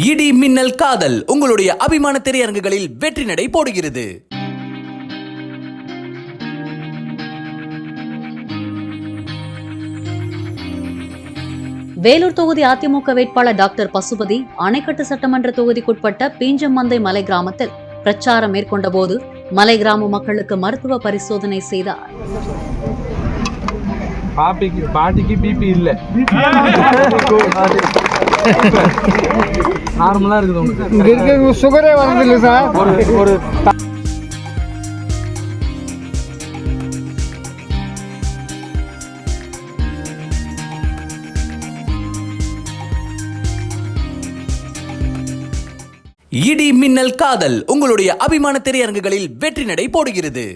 இடி மின்னல் காதல் உங்களுடைய அபிமான திரையரங்குகளில் வெற்றி நடை போடுகிறது. வேலூர் தொகுதி அதிமுக வேட்பாளர் டாக்டர் பசுபதி அணைக்கட்டு சட்டமன்ற தொகுதிக்குட்பட்ட பீஞ்சமந்தை மலை கிராமத்தில் பிரச்சாரம் மேற்கொண்ட போது மலை கிராம மக்களுக்கு மருத்துவ பரிசோதனை செய்தார். பாட்டிக்கு பிபி இல்ல, நார்மலா இருக்குது. சுகரே வரதில்லை சார். ஒரு இடி மின்னல் காதல் உங்களுடைய அபிமான திரையரங்குகளில் வெற்றி நடை போடுகிறது.